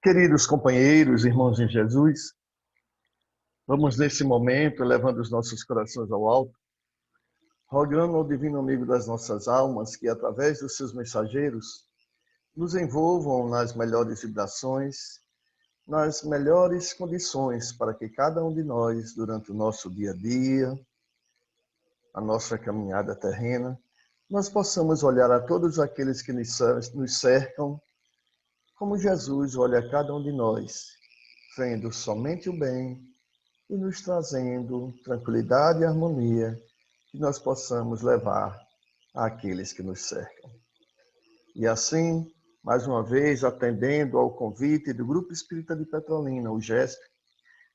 Queridos companheiros, irmãos em Jesus, vamos nesse momento elevando os nossos corações ao alto, rogando ao divino amigo das nossas almas que, através dos seus mensageiros, nos envolvam nas melhores vibrações, nas melhores condições para que cada um de nós, durante o nosso dia a dia, a nossa caminhada terrena, nós possamos olhar a todos aqueles que nos cercam, como Jesus olha a cada um de nós, vendo somente o bem e nos trazendo tranquilidade e harmonia que nós possamos levar àqueles que nos cercam. E assim, mais uma vez, atendendo ao convite do Grupo Espírita de Petrolina, o GESP,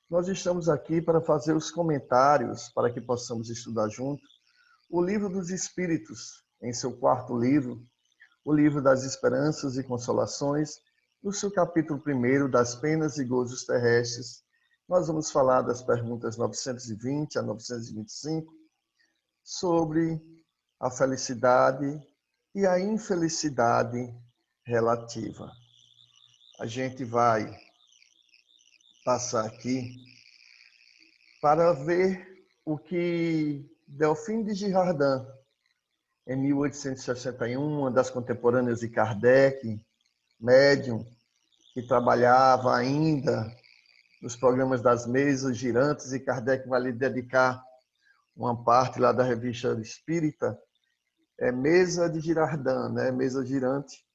nós estamos aqui para fazer os comentários, para que possamos estudar juntos o Livro dos Espíritos, em seu quarto livro, o Livro das Esperanças e Consolações, no seu capítulo 1, das Penas e Gozos Terrestres. Nós vamos falar das perguntas 920 a 925 sobre a felicidade e a infelicidade relativa. A gente vai passar aqui para ver o que Delphine de Girardin, em 1861, uma das contemporâneas de Kardec, médium, que trabalhava ainda nos programas das mesas girantes, e Kardec vai lhe dedicar uma parte lá da revista Espírita, Mesa de Girardin, né? Mesa girante.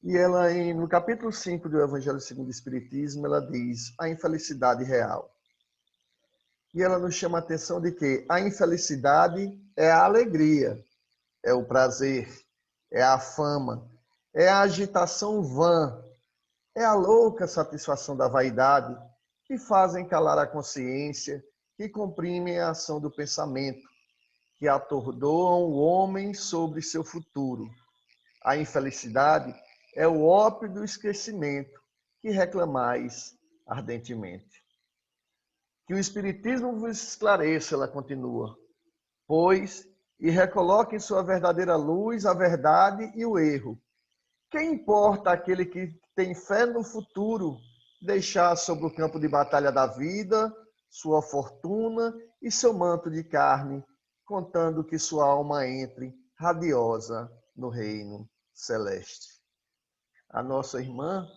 E ela, no capítulo 5 do Evangelho segundo o Espiritismo, ela diz a infelicidade real. E ela nos chama a atenção de que a infelicidade é a alegria, é o prazer, é a fama, é a agitação vã, é a louca satisfação da vaidade que fazem calar a consciência, que comprimem a ação do pensamento, que atordoam o homem sobre seu futuro. A infelicidade é o ópio do esquecimento, que reclamais ardentemente. Que o Espiritismo vos esclareça, ela continua, pois, e recoloque em sua verdadeira luz a verdade e o erro. Quem importa aquele que tem fé no futuro deixar sobre o campo de batalha da vida sua fortuna e seu manto de carne, contando que sua alma entre radiosa no reino celeste? A nossa irmã,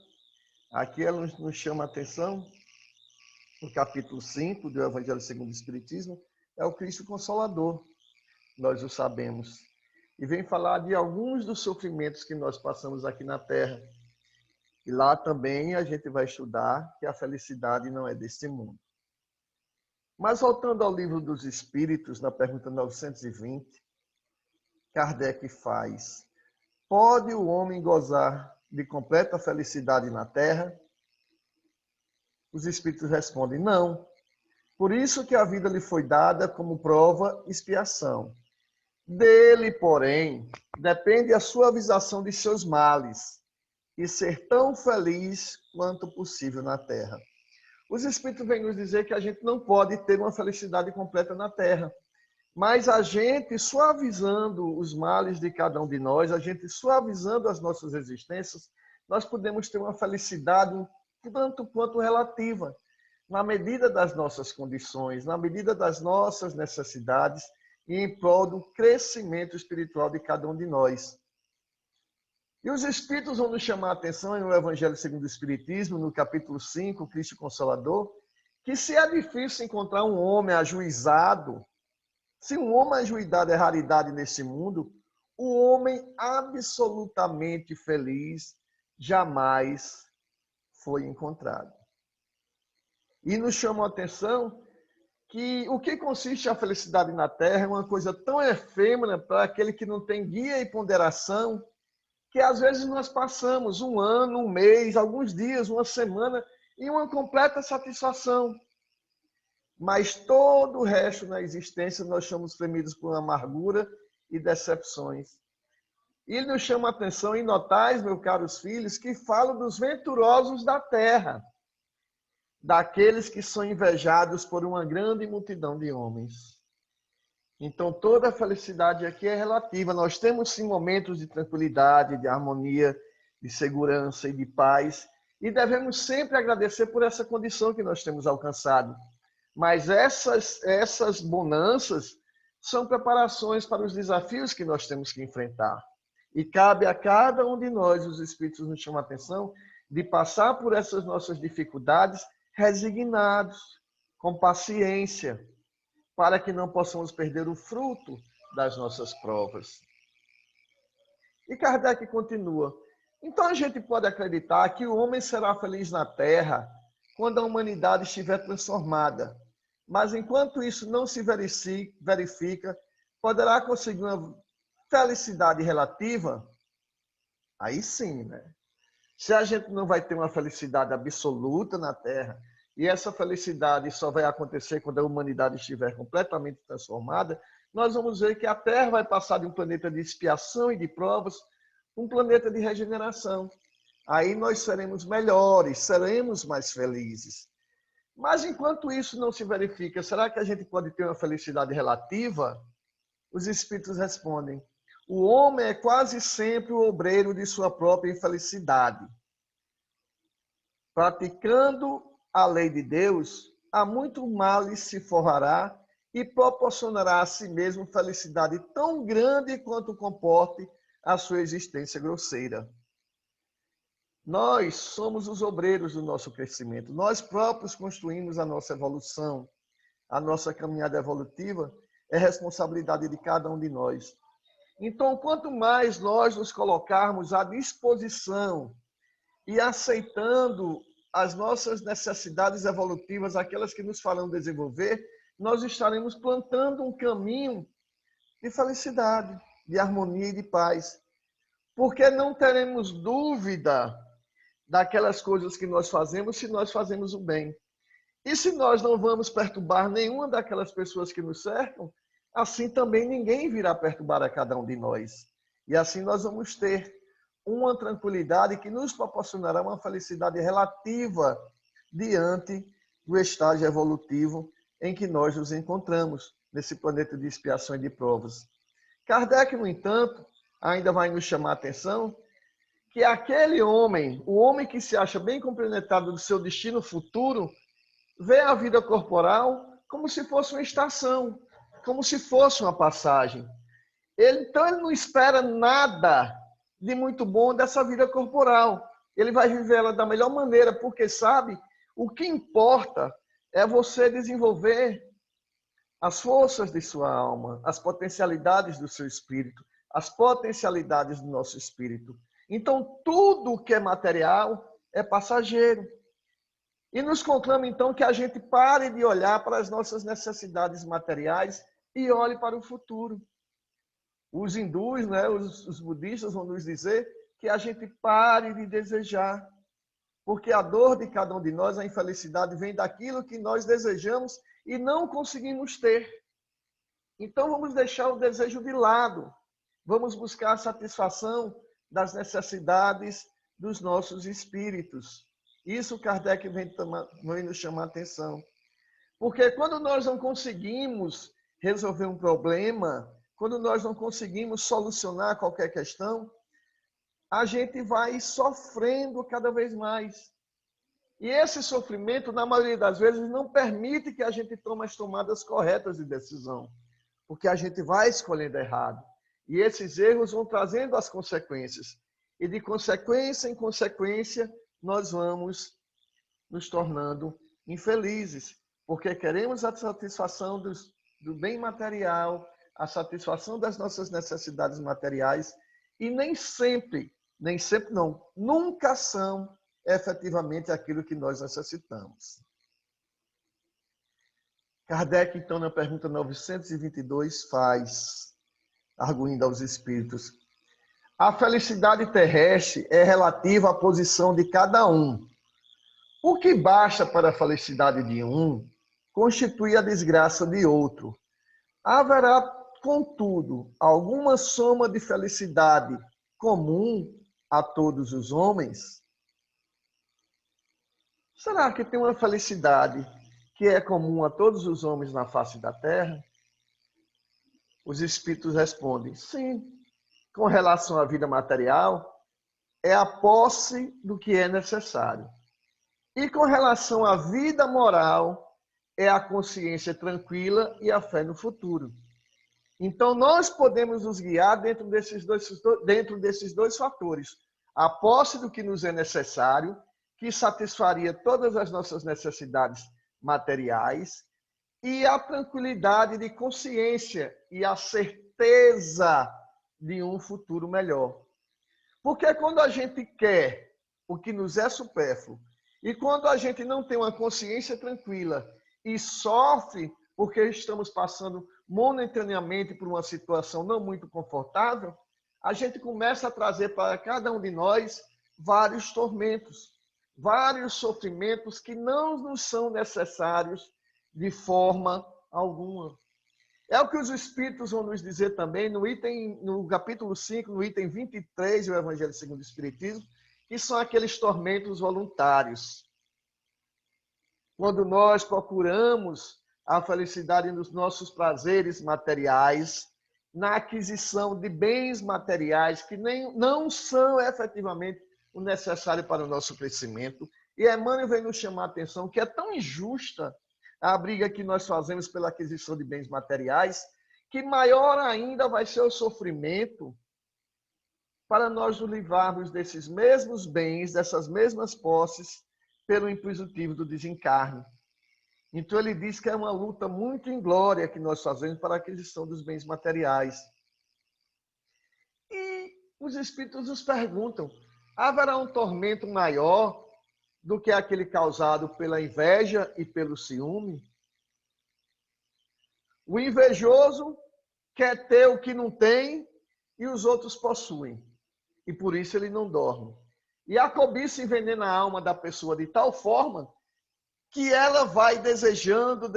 aqui ela nos chama a atenção, no capítulo 5 do Evangelho segundo o Espiritismo, é o Cristo Consolador, nós o sabemos. E vem falar de alguns dos sofrimentos que nós passamos aqui na Terra. E lá também a gente vai estudar que a felicidade não é deste mundo. Mas voltando ao Livro dos Espíritos, na pergunta 920, Kardec faz: pode o homem gozar de completa felicidade na Terra? Os Espíritos respondem: não. Por isso que a vida lhe foi dada como prova e expiação. Dele, porém, depende a suavização de seus males e ser tão feliz quanto possível na Terra. Os Espíritos vêm nos dizer que a gente não pode ter uma felicidade completa na Terra, mas a gente, suavizando os males de cada um de nós, a gente suavizando as nossas existências, nós podemos ter uma felicidade um tanto quanto relativa, na medida das nossas condições, na medida das nossas necessidades e em prol do crescimento espiritual de cada um de nós. E os Espíritos vão nos chamar a atenção no Evangelho segundo o Espiritismo, no capítulo 5, Cristo Consolador, que se é difícil encontrar um homem ajuizado, se um homem ajuizado é raridade nesse mundo, o homem absolutamente feliz jamais foi encontrado. E nos chamam a atenção que o que consiste a felicidade na Terra é uma coisa tão efêmera para aquele que não tem guia e ponderação, que às vezes nós passamos um ano, um mês, alguns dias, uma semana, em uma completa satisfação. Mas todo o resto na existência nós somos premidos por amargura e decepções. E ele nos chama a atenção em notais, meus caros filhos, que falam dos venturosos da terra, daqueles que são invejados por uma grande multidão de homens. Então, toda a felicidade aqui é relativa. Nós temos, sim, momentos de tranquilidade, de harmonia, de segurança e de paz, E devemos sempre agradecer por essa condição que nós temos alcançado. Mas essas bonanças são preparações para os desafios que nós temos que enfrentar. E cabe a cada um de nós, os Espíritos nos chamam a atenção, de passar por essas nossas dificuldades resignados, com paciência, para que não possamos perder o fruto das nossas provas. E Kardec continua. Então a gente pode acreditar que o homem será feliz na Terra quando a humanidade estiver transformada. Mas enquanto isso não se verifica, poderá conseguir uma felicidade relativa? Aí sim, né? Se a gente não vai ter uma felicidade absoluta na Terra, e essa felicidade só vai acontecer quando a humanidade estiver completamente transformada, nós vamos ver que a Terra vai passar de um planeta de expiação e de provas um planeta de regeneração. Aí nós seremos melhores, seremos mais felizes. Mas enquanto isso não se verifica, será que a gente pode ter uma felicidade relativa? Os Espíritos respondem: o homem é quase sempre o obreiro de sua própria infelicidade. Praticando a lei de Deus, há muito males se forrará e proporcionará a si mesmo felicidade tão grande quanto comporte a sua existência grosseira. Nós somos os obreiros do nosso crescimento. Nós próprios construímos a nossa evolução. A nossa caminhada evolutiva é responsabilidade de cada um de nós. Então, quanto mais nós nos colocarmos à disposição e aceitando as nossas necessidades evolutivas, aquelas que nos farão desenvolver, nós estaremos plantando um caminho de felicidade, de harmonia e de paz. Porque não teremos dúvida daquelas coisas que nós fazemos se nós fazemos o bem. E se nós não vamos perturbar nenhuma daquelas pessoas que nos cercam, assim também ninguém virá perturbar a cada um de nós. E assim nós vamos ter uma tranquilidade que nos proporcionará uma felicidade relativa diante do estágio evolutivo em que nós nos encontramos, nesse planeta de expiação e de provas. Kardec, no entanto, ainda vai nos chamar a atenção que aquele homem, o homem que se acha bem compenetrado do seu destino futuro, vê a vida corporal como se fosse uma estação, como se fosse uma passagem. Então ele não espera nada de muito bom dessa vida corporal. Ele vai viver ela da melhor maneira, porque sabe, o que importa é você desenvolver as forças de sua alma, as potencialidades do seu espírito, as potencialidades do nosso espírito. Então, tudo que é material é passageiro. E nos conclama, então, que a gente pare de olhar para as nossas necessidades materiais e olhe para o futuro. Os hindus, né, os budistas vão nos dizer que a gente pare de desejar. Porque a dor de cada um de nós, a infelicidade, vem daquilo que nós desejamos e não conseguimos ter. Então, vamos deixar o desejo de lado. Vamos buscar a satisfação das necessidades dos nossos espíritos. Isso Kardec vem nos chamar a atenção. Porque quando nós não conseguimos resolver um problema, quando nós não conseguimos solucionar qualquer questão, a gente vai sofrendo cada vez mais. E esse sofrimento, na maioria das vezes, não permite que a gente tome as tomadas corretas de decisão, porque a gente vai escolhendo errado. E esses erros vão trazendo as consequências. E de consequência em consequência, nós vamos nos tornando infelizes, porque queremos a satisfação do bem material, a satisfação das nossas necessidades materiais, e nem sempre não, nunca são efetivamente aquilo que nós necessitamos. Kardec, então, na pergunta 922, faz, arguindo aos espíritos: a felicidade terrestre é relativa à posição de cada um. O que basta para a felicidade de um constitui a desgraça de outro. Haverá, contudo, alguma soma de felicidade comum a todos os homens? Será que tem uma felicidade que é comum a todos os homens na face da terra? Os espíritos respondem: sim. Com relação à vida material, é a posse do que é necessário. E com relação à vida moral, é a consciência tranquila e a fé no futuro. Então, nós podemos nos guiar dentro desses dois fatores. A posse do que nos é necessário, que satisfaria todas as nossas necessidades materiais, e a tranquilidade de consciência e a certeza de um futuro melhor. Porque quando a gente quer o que nos é supérfluo, e quando a gente não tem uma consciência tranquila e sofre porque estamos passando momentaneamente por uma situação não muito confortável, a gente começa a trazer para cada um de nós vários tormentos, vários sofrimentos que não nos são necessários de forma alguma. É o que os Espíritos vão nos dizer também no capítulo 5, no item 23 do Evangelho segundo o Espiritismo, que são aqueles tormentos voluntários. Quando nós procuramos a felicidade nos nossos prazeres materiais, na aquisição de bens materiais que não são efetivamente o necessário para o nosso crescimento. E Emmanuel vem nos chamar a atenção que é tão injusta a briga que nós fazemos pela aquisição de bens materiais, que maior ainda vai ser o sofrimento para nós nos livrarmos desses mesmos bens, dessas mesmas posses, pelo impositivo do desencarne. Então ele diz que é uma luta muito inglória que nós fazemos para a aquisição dos bens materiais. E os Espíritos nos perguntam, haverá um tormento maior do que aquele causado pela inveja e pelo ciúme? O invejoso quer ter o que não tem e os outros possuem. E por isso ele não dorme. E a cobiça envenena a alma da pessoa de tal forma que ela vai desejando,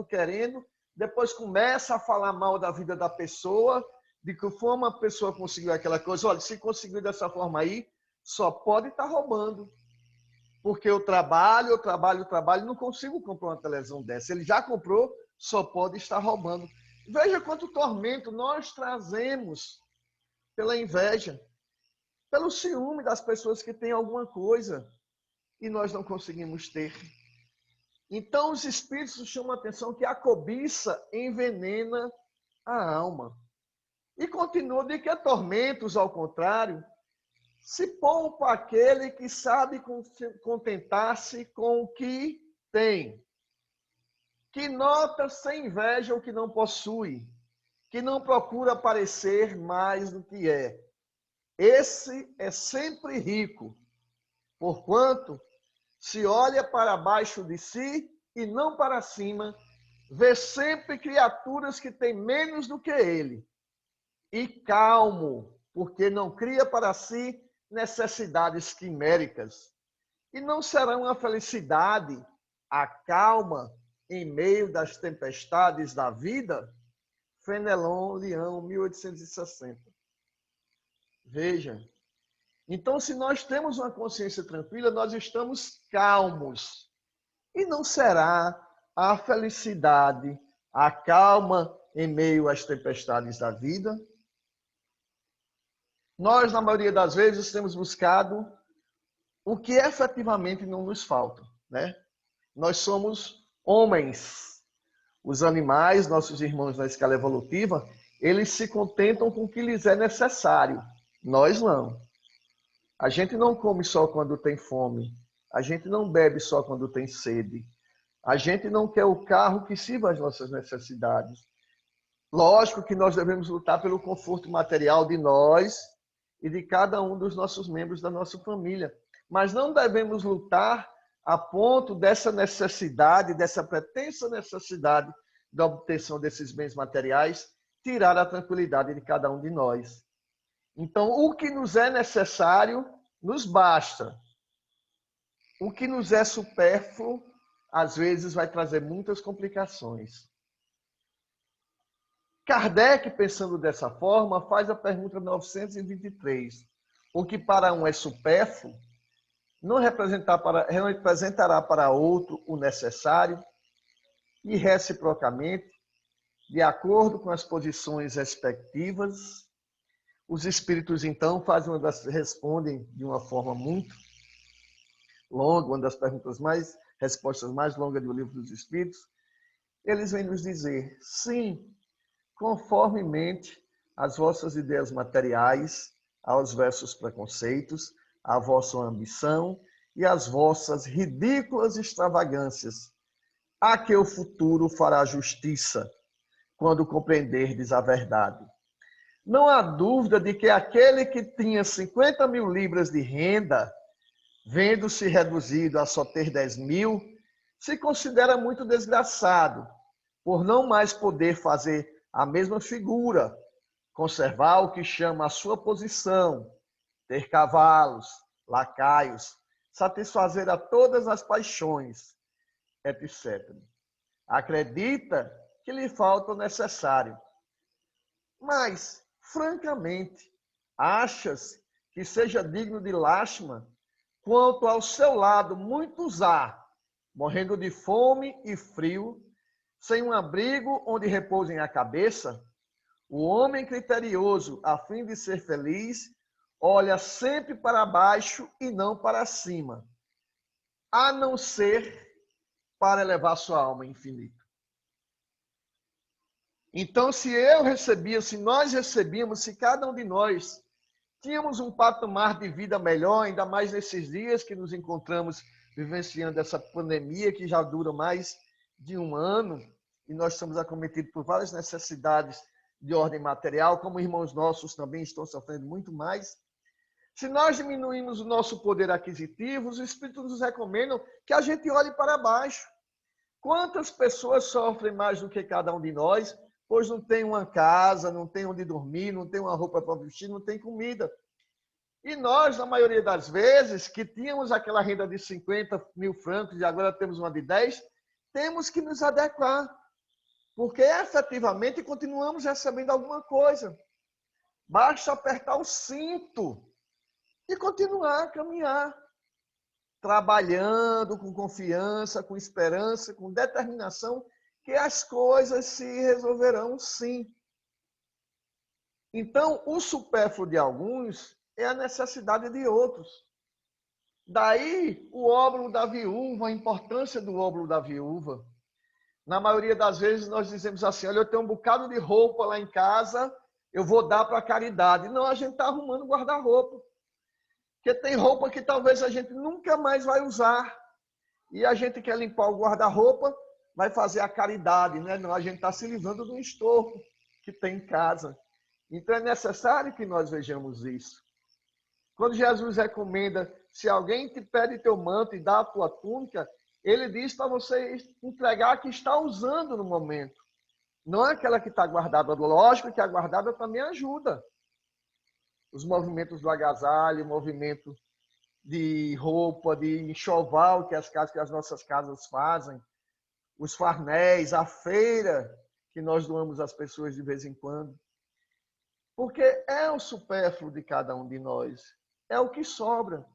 querendo. Depois começa a falar mal da vida da pessoa, de que forma a pessoa conseguiu aquela coisa. Olha, se conseguiu dessa forma aí, só pode estar roubando. Porque eu trabalho, não consigo comprar uma televisão dessa. Ele já comprou, só pode estar roubando. Veja quanto tormento nós trazemos pela inveja, pelo ciúme das pessoas que têm alguma coisa e nós não conseguimos ter. Então, os Espíritos chamam a atenção que a cobiça envenena a alma. E continua de que tormentos, ao contrário, se poupa aquele que sabe contentar-se com o que tem, que nota sem inveja o que não possui, que não procura parecer mais do que é. Esse é sempre rico, porquanto se olha para baixo de si e não para cima, vê sempre criaturas que têm menos do que ele. E calmo, porque não cria para si necessidades quiméricas. E não será uma felicidade a calma em meio das tempestades da vida? Fenelon, Leão, 1860. Veja. Então, se nós temos uma consciência tranquila, nós estamos calmos. E não será a felicidade, a calma em meio às tempestades da vida? Nós, na maioria das vezes, temos buscado o que efetivamente não nos falta, né? Nós somos homens. Os animais, nossos irmãos na escala evolutiva, eles se contentam com o que lhes é necessário. Nós não. A gente não come só quando tem fome. A gente não bebe só quando tem sede. A gente não quer o carro que sirva às nossas necessidades. Lógico que nós devemos lutar pelo conforto material de nós e de cada um dos nossos membros da nossa família. Mas não devemos lutar a ponto dessa necessidade, dessa pretensa necessidade da obtenção desses bens materiais, tirar a tranquilidade de cada um de nós. Então, o que nos é necessário, nos basta. O que nos é supérfluo, às vezes, vai trazer muitas complicações. Kardec, pensando dessa forma, faz a pergunta 923. O que para um é supérfluo, não representará para outro o necessário, e reciprocamente, de acordo com as posições respectivas, Os espíritos, então, respondem de uma forma muito longa, uma das respostas mais longas do livro dos Espíritos. Eles vêm nos dizer, sim, conformemente às vossas ideias materiais, aos vossos preconceitos, à vossa ambição e às vossas ridículas extravagâncias, a que o futuro fará justiça, quando compreenderdes a verdade. Não há dúvida de que aquele que tinha 50 mil libras de renda, vendo-se reduzido a só ter 10 mil, se considera muito desgraçado, por não mais poder fazer a mesma figura, conservar o que chama a sua posição, ter cavalos, lacaios, satisfazer a todas as paixões, etc. Acredita que lhe falta o necessário. Mas, francamente, achas que seja digno de lástima quanto ao seu lado muitos há, morrendo de fome e frio, sem um abrigo onde repousem a cabeça? O homem criterioso, a fim de ser feliz, olha sempre para baixo e não para cima, a não ser para elevar sua alma ao infinito. Então, se nós recebíamos, se cada um de nós tínhamos um patamar de vida melhor, ainda mais nesses dias que nos encontramos vivenciando essa pandemia que já dura mais de um ano, e nós estamos acometidos por várias necessidades de ordem material, como irmãos nossos também estão sofrendo muito mais. Se nós diminuímos o nosso poder aquisitivo, os Espíritos nos recomendam que a gente olhe para baixo. Quantas pessoas sofrem mais do que cada um de nós, pois não tem uma casa, não tem onde dormir, não tem uma roupa para vestir, não tem comida. E nós, na maioria das vezes, que tínhamos aquela renda de 50 mil francos e agora temos uma de 10, temos que nos adequar, porque efetivamente continuamos recebendo alguma coisa. Basta apertar o cinto e continuar a caminhar, trabalhando com confiança, com esperança, com determinação, que as coisas se resolverão sim. Então, o supérfluo de alguns é a necessidade de outros. Daí o óbolo da viúva, a importância do óbolo da viúva. Na maioria das vezes nós dizemos assim, olha, eu tenho um bocado de roupa lá em casa, eu vou dar para a caridade. Não, a gente está arrumando guarda-roupa. Porque tem roupa que talvez a gente nunca mais vai usar. E a gente quer limpar o guarda-roupa, vai fazer a caridade, né? Não, a gente está se livrando do estorvo que tem em casa. Então é necessário que nós vejamos isso. Quando Jesus recomenda, se alguém te pede teu manto e dá a tua túnica, ele diz para você entregar a que está usando no momento. Não é aquela que está guardada. Lógico que a guardada também ajuda. Os movimentos do agasalho, o movimento de roupa, de enxoval que as nossas casas fazem, os farnéis, a feira que nós doamos às pessoas de vez em quando. Porque é o supérfluo de cada um de nós, é o que sobra.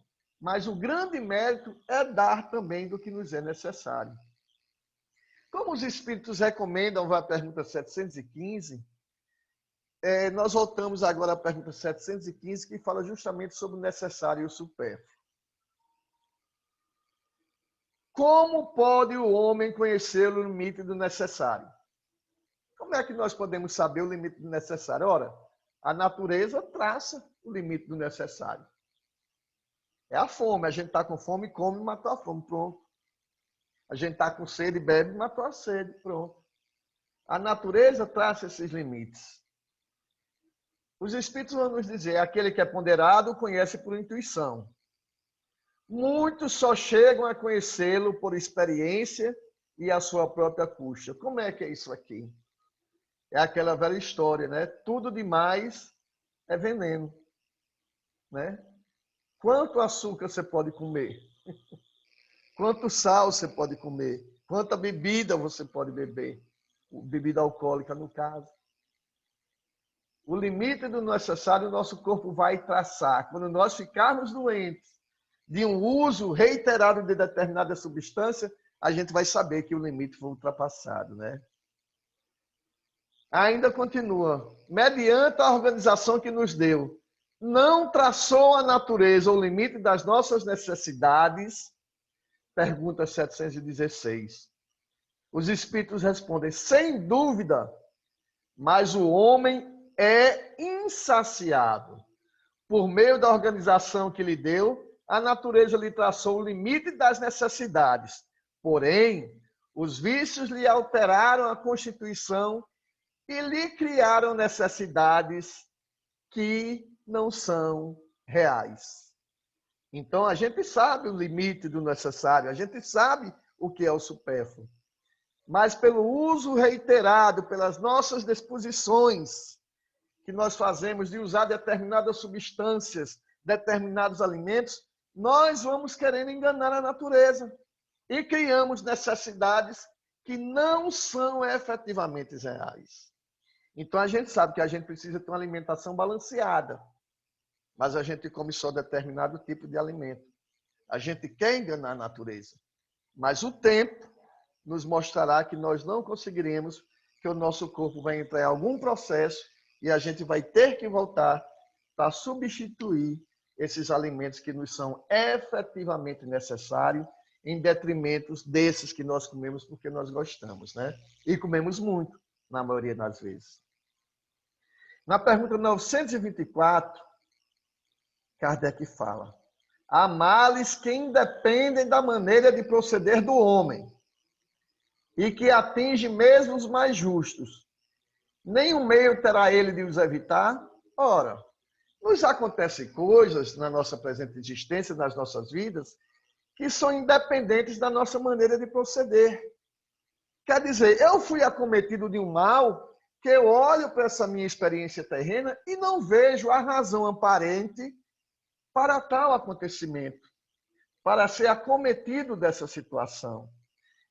Mas o grande mérito é dar também do que nos é necessário. Como os Espíritos recomendam, vai à pergunta 715, nós voltamos agora à pergunta 715, que fala justamente sobre o necessário e o supérfluo. Como pode o homem conhecer o limite do necessário? Como é que nós podemos saber o limite do necessário? Ora, a natureza traça o limite do necessário. É a fome. A gente está com fome, come e matou a fome. Pronto. A gente está com sede, bebe e matou a sede. Pronto. A natureza traça esses limites. Os Espíritos vão nos dizer, aquele que é ponderado conhece por intuição. Muitos só chegam a conhecê-lo por experiência e a sua própria custa. Como é que é isso aqui? É aquela velha história, né? Tudo demais é veneno, né? Quanto açúcar você pode comer? Quanto sal você pode comer? Quanta bebida você pode beber? Bebida alcoólica, no caso. O limite do necessário o nosso corpo vai traçar. Quando nós ficarmos doentes de um uso reiterado de determinada substância, a gente vai saber que o limite foi ultrapassado, né? Ainda continua. mediante a organização que nos deu, não traçou a natureza ou limite das nossas necessidades? Pergunta 716. Os espíritos respondem, sem dúvida, mas o homem é insaciável. Por meio da organização que lhe deu, a natureza lhe traçou o limite das necessidades. Porém, os vícios lhe alteraram a constituição e lhe criaram necessidades que não são reais. Então, a gente sabe o limite do necessário, a gente sabe o que é o supérfluo. Mas pelo uso reiterado, pelas nossas disposições que nós fazemos de usar determinadas substâncias, determinados alimentos, nós vamos querendo enganar a natureza e criamos necessidades que não são efetivamente reais. Então, a gente sabe que a gente precisa ter uma alimentação balanceada, mas a gente come só determinado tipo de alimento. A gente quer enganar a natureza, mas o tempo nos mostrará que nós não conseguiremos, que o nosso corpo vai entrar em algum processo e a gente vai ter que voltar para substituir esses alimentos que nos são efetivamente necessários em detrimento desses que nós comemos porque nós gostamos, né? E comemos muito, na maioria das vezes. Na pergunta 924, Kardec fala: há males que independem da maneira de proceder do homem e que atinge mesmo os mais justos. Nenhum meio terá ele de os evitar? Ora, nos acontecem coisas na nossa presente existência, nas nossas vidas, que são independentes da nossa maneira de proceder. Quer dizer, eu fui acometido de um mal que eu olho para essa minha experiência terrena e não vejo a razão aparente para tal acontecimento, para ser acometido dessa situação.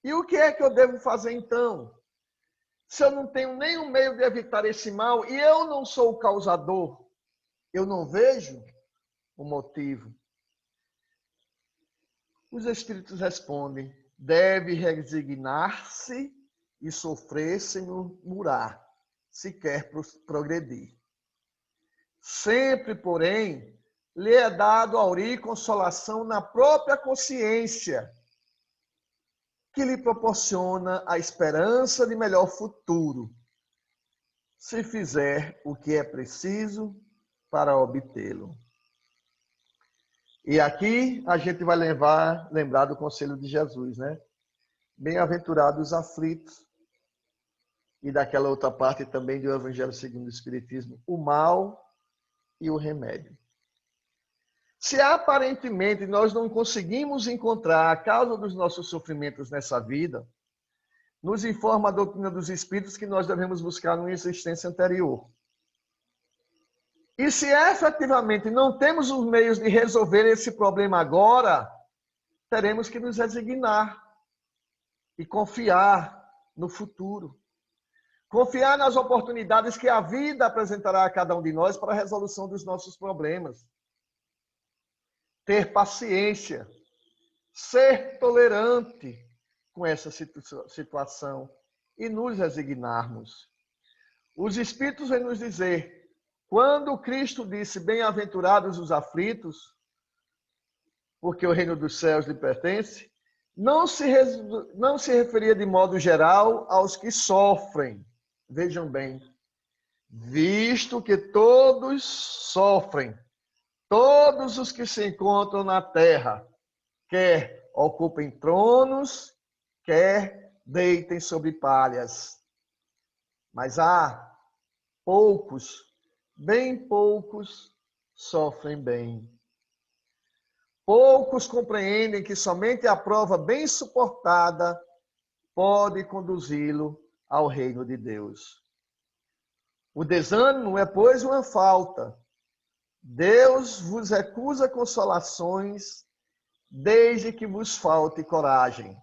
E o que é que eu devo fazer então? Se eu não tenho nenhum meio de evitar esse mal e eu não sou o causador, eu não vejo o motivo. Os espíritos respondem: deve resignar-se e sofrer sem murmurar, se quer progredir. Sempre, porém, lhe é dado aurir consolação na própria consciência, que lhe proporciona a esperança de melhor futuro, se fizer o que é preciso para obtê-lo. E aqui a gente vai lembrar do conselho de Jesus, né? Bem-aventurados os aflitos. E daquela outra parte também do Evangelho segundo o Espiritismo, o mal e o remédio. Se aparentemente nós não conseguimos encontrar a causa dos nossos sofrimentos nessa vida, nos informa a doutrina dos Espíritos que nós devemos buscar numa existência anterior. E se efetivamente não temos os meios de resolver esse problema agora, teremos que nos resignar e confiar no futuro. Confiar nas oportunidades que a vida apresentará a cada um de nós para a resolução dos nossos problemas. Ter paciência, ser tolerante com essa situação e nos resignarmos. Os Espíritos vêm nos dizer, quando Cristo disse, bem-aventurados os aflitos, porque o reino dos céus lhe pertence, não se referia de modo geral aos que sofrem. Vejam bem, visto que todos sofrem, todos os que se encontram na terra, quer ocupem tronos, quer deitem sobre palhas. Mas há poucos, bem poucos, sofrem bem. Poucos compreendem que somente a prova bem suportada pode conduzi-lo ao reino de Deus. O desânimo é, pois, uma falta. Deus vos recusa consolações desde que vos falte coragem.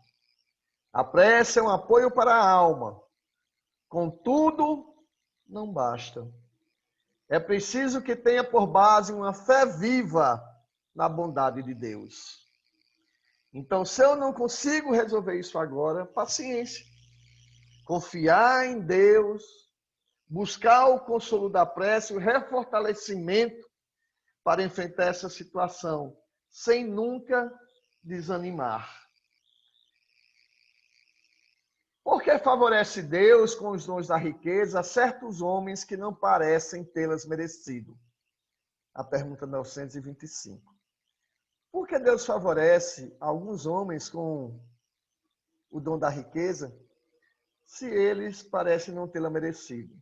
A prece é um apoio para a alma. Contudo, não basta. É preciso que tenha por base uma fé viva na bondade de Deus. Então, se eu não consigo resolver isso agora, paciência. Confiar em Deus, buscar o consolo da prece, o refortalecimento para enfrentar essa situação, sem nunca desanimar. Porque favorece Deus com os dons da riqueza a certos homens que não parecem tê-las merecido? A pergunta 925. Por que Deus favorece alguns homens com o dom da riqueza, se eles parecem não tê-la merecido?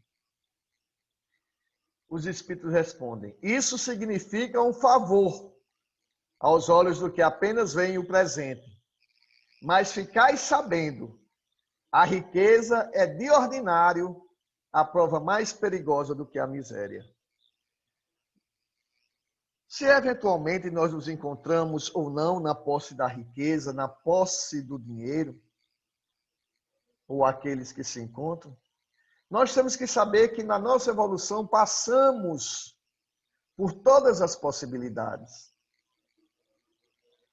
Os Espíritos respondem: isso significa um favor aos olhos do que apenas veem o presente. Mas ficais sabendo, a riqueza é de ordinário a prova mais perigosa do que a miséria. Se eventualmente nós nos encontramos ou não na posse da riqueza, na posse do dinheiro, ou aqueles que se encontram, nós temos que saber que na nossa evolução passamos por todas as possibilidades.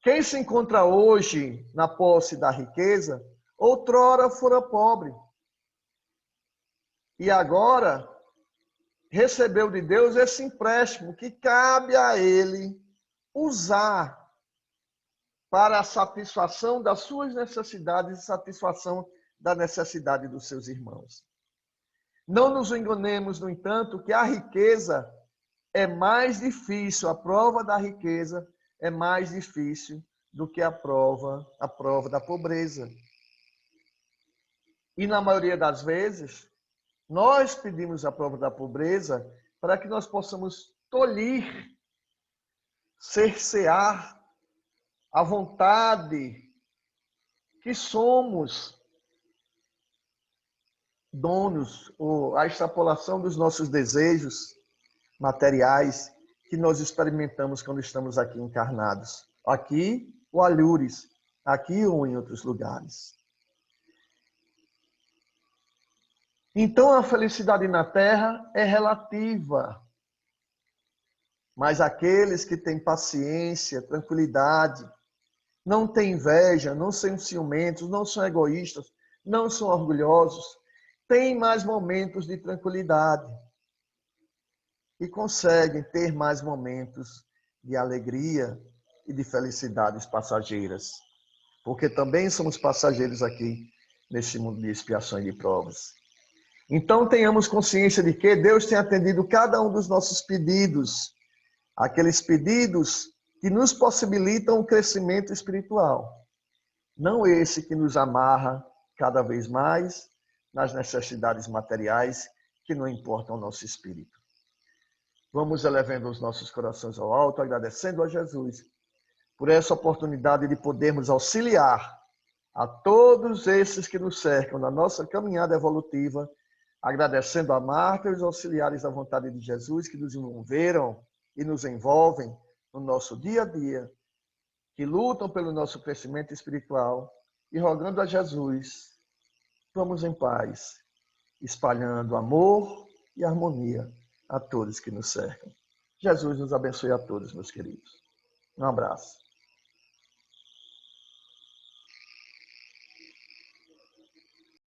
Quem se encontra hoje na posse da riqueza, outrora fora pobre. E agora recebeu de Deus esse empréstimo que cabe a ele usar para a satisfação das suas necessidades e satisfação da necessidade dos seus irmãos. Não nos enganemos, no entanto, que a riqueza é mais difícil, a prova da riqueza é mais difícil do que a prova da pobreza. E na maioria das vezes, nós pedimos a prova da pobreza para que nós possamos tolir, cercear a vontade que somos donos, ou a extrapolação dos nossos desejos materiais que nós experimentamos quando estamos aqui encarnados. Aqui, ou alhures, aqui ou em outros lugares. Então, a felicidade na Terra é relativa. Mas aqueles que têm paciência, tranquilidade, não têm inveja, não são ciumentos, não são egoístas, não são orgulhosos, têm mais momentos de tranquilidade e conseguem ter mais momentos de alegria e de felicidades passageiras. Porque também somos passageiros aqui neste mundo de expiações e de provas. Então tenhamos consciência de que Deus tem atendido cada um dos nossos pedidos, aqueles pedidos que nos possibilitam o crescimento espiritual. Não esse que nos amarra cada vez mais nas necessidades materiais que não importam ao nosso espírito. Vamos elevando os nossos corações ao alto, agradecendo a Jesus por essa oportunidade de podermos auxiliar a todos esses que nos cercam na nossa caminhada evolutiva, agradecendo a Marta e os auxiliares da vontade de Jesus que nos envolveram e nos envolvem no nosso dia a dia, que lutam pelo nosso crescimento espiritual, e rogando a Jesus, vamos em paz, espalhando amor e harmonia a todos que nos cercam. Jesus nos abençoe a todos, meus queridos. Um abraço.